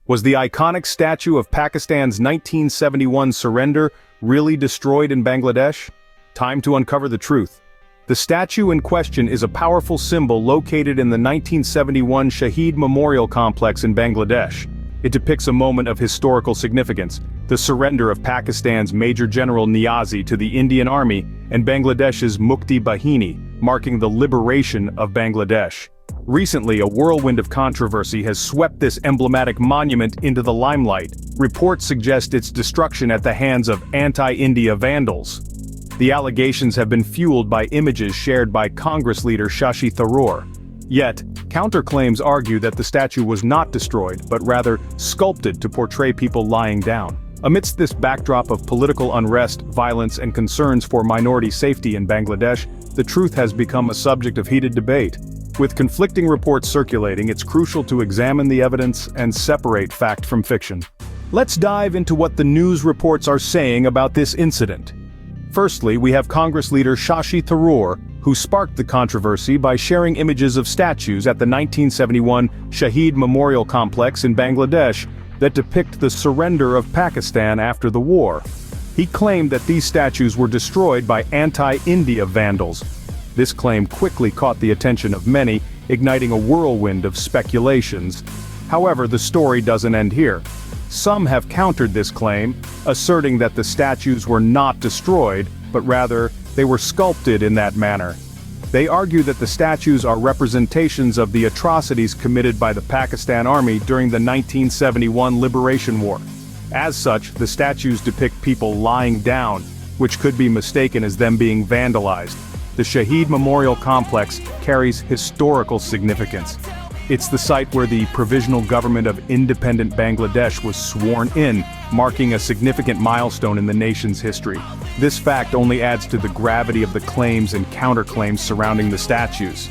Was the iconic statue of Pakistan's 1971 surrender really destroyed in Bangladesh? Time to uncover the truth. The statue in question is a powerful symbol located in the 1971 Shaheed Memorial Complex in Bangladesh. It depicts a moment of historical significance, the surrender of Pakistan's Major General Niazi to the Indian Army and Bangladesh's Mukti Bahini, marking the liberation of Bangladesh. Recently, a whirlwind of controversy has swept this emblematic monument into the limelight. Reports suggest its destruction at the hands of anti-India vandals. The allegations have been fueled by images shared by Congress leader Shashi Tharoor. Yet, counterclaims argue that the statue was not destroyed, but rather sculpted to portray people lying down. Amidst this backdrop of political unrest, violence, and concerns for minority safety in Bangladesh, the truth has become a subject of heated debate. With conflicting reports circulating, it's crucial to examine the evidence and separate fact from fiction. Let's dive into what the news reports are saying about this incident. Firstly, we have Congress leader Shashi Tharoor, who sparked the controversy by sharing images of statues at the 1971 Shaheed Memorial Complex in Bangladesh that depict the surrender of Pakistan after the war. He claimed that these statues were destroyed by anti-India vandals. This claim quickly caught the attention of many, igniting a whirlwind of speculations. However, the story doesn't end here. Some have countered this claim, asserting that the statues were not destroyed, but rather, they were sculpted in that manner. They argue that the statues are representations of the atrocities committed by the Pakistan Army during the 1971 Liberation War. As such, the statues depict people lying down, which could be mistaken as them being vandalized. The Shaheed Memorial Complex carries historical significance. It's the site where the Provisional Government of Independent Bangladesh was sworn in, marking a significant milestone in the nation's history. This fact only adds to the gravity of the claims and counterclaims surrounding the statues.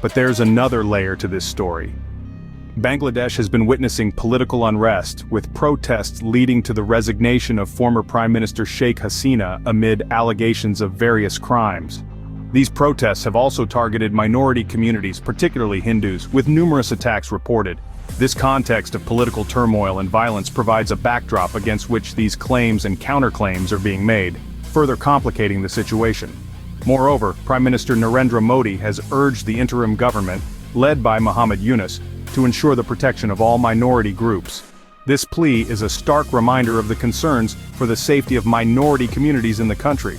But there's another layer to this story. Bangladesh has been witnessing political unrest, with protests leading to the resignation of former Prime Minister Sheikh Hasina amid allegations of various crimes. These protests have also targeted minority communities, particularly Hindus, with numerous attacks reported. This context of political turmoil and violence provides a backdrop against which these claims and counterclaims are being made, further complicating the situation. Moreover, Prime Minister Narendra Modi has urged the interim government, led by Muhammad Yunus, to ensure the protection of all minority groups. This plea is a stark reminder of the concerns for the safety of minority communities in the country.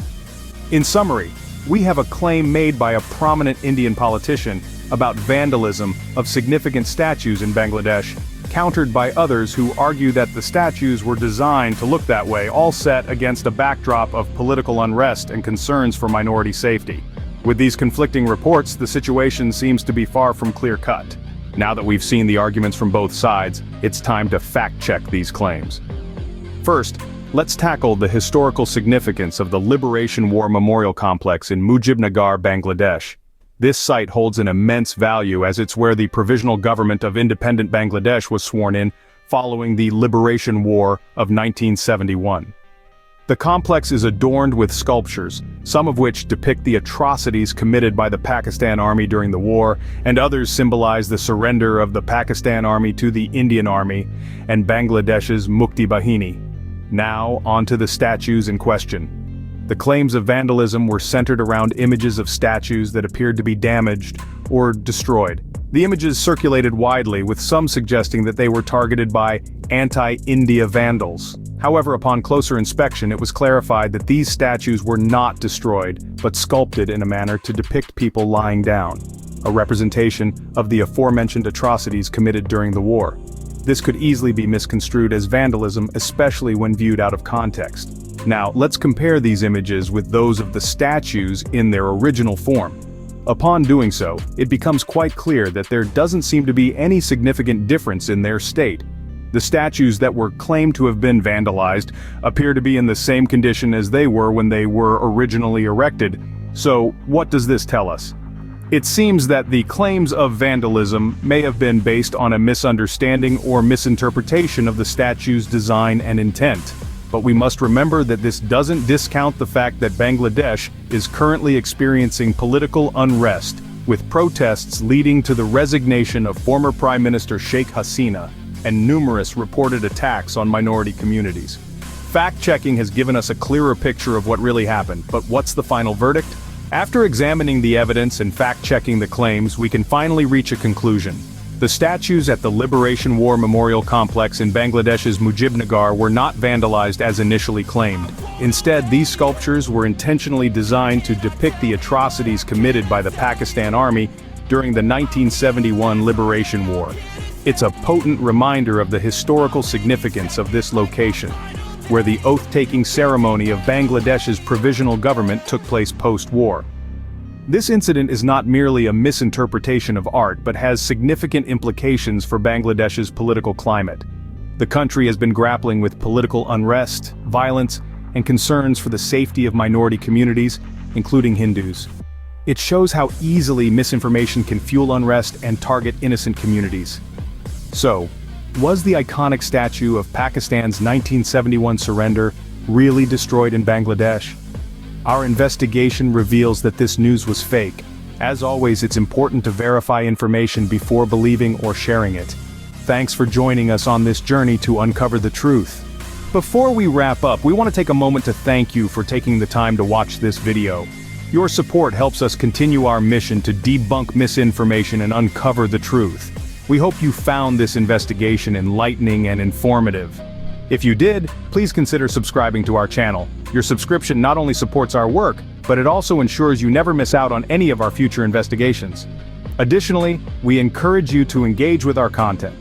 In summary, we have a claim made by a prominent Indian politician about vandalism of significant statues in Bangladesh, countered by others who argue that the statues were designed to look that way, all set against a backdrop of political unrest and concerns for minority safety. With these conflicting reports, the situation seems to be far from clear-cut. Now that we've seen the arguments from both sides, it's time to fact-check these claims. First, let's tackle the historical significance of the Liberation War Memorial Complex in Mujibnagar, Bangladesh. This site holds an immense value as it's where the Provisional Government of Independent Bangladesh was sworn in following the Liberation War of 1971. The complex is adorned with sculptures, some of which depict the atrocities committed by the Pakistan Army during the war, and others symbolize the surrender of the Pakistan Army to the Indian Army and Bangladesh's Mukti Bahini. Now, onto the statues in question. The claims of vandalism were centered around images of statues that appeared to be damaged or destroyed. The images circulated widely, with some suggesting that they were targeted by anti-India vandals. However, upon closer inspection, it was clarified that these statues were not destroyed, but sculpted in a manner to depict people lying down, a representation of the aforementioned atrocities committed during the war. This could easily be misconstrued as vandalism, especially when viewed out of context. Now, let's compare these images with those of the statues in their original form. Upon doing so, it becomes quite clear that there doesn't seem to be any significant difference in their state. The statues that were claimed to have been vandalized appear to be in the same condition as they were when they were originally erected. So, what does this tell us? It seems that the claims of vandalism may have been based on a misunderstanding or misinterpretation of the statue's design and intent. But we must remember that this doesn't discount the fact that Bangladesh is currently experiencing political unrest, with protests leading to the resignation of former Prime Minister Sheikh Hasina. and numerous reported attacks on minority communities. Fact-checking has given us a clearer picture of what really happened, but what's the final verdict? After examining the evidence and fact-checking the claims, we can finally reach a conclusion. The statues at the Liberation War Memorial Complex in Bangladesh's Mujibnagar were not vandalized as initially claimed. Instead, these sculptures were intentionally designed to depict the atrocities committed by the Pakistan Army during the 1971 Liberation War. It's a potent reminder of the historical significance of this location, where the oath-taking ceremony of Bangladesh's provisional government took place post-war. This incident is not merely a misinterpretation of art but has significant implications for Bangladesh's political climate. The country has been grappling with political unrest, violence, and concerns for the safety of minority communities, including Hindus. It shows how easily misinformation can fuel unrest and target innocent communities. So, was the iconic statue of Pakistan's 1971 surrender really destroyed in Bangladesh? Our investigation reveals that this news was fake. As always, it's important to verify information before believing or sharing it. Thanks for joining us on this journey to uncover the truth. Before we wrap up, we want to take a moment to thank you for taking the time to watch this video. Your support helps us continue our mission to debunk misinformation and uncover the truth. We hope you found this investigation enlightening and informative. If you did, please consider subscribing to our channel. Your subscription not only supports our work, but it also ensures you never miss out on any of our future investigations. Additionally, we encourage you to engage with our content.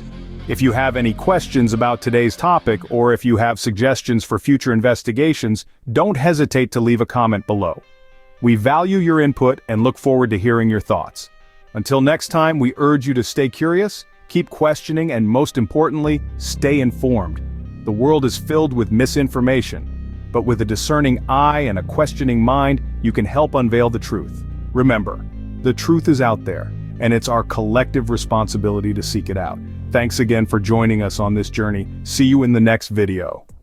If you have any questions about today's topic or if you have suggestions for future investigations, don't hesitate to leave a comment below. We value your input and look forward to hearing your thoughts. Until next time, we urge you to stay curious, keep questioning, and most importantly, stay informed. The world is filled with misinformation, but with a discerning eye and a questioning mind, you can help unveil the truth. Remember, the truth is out there, and it's our collective responsibility to seek it out. Thanks again for joining us on this journey. See you in the next video.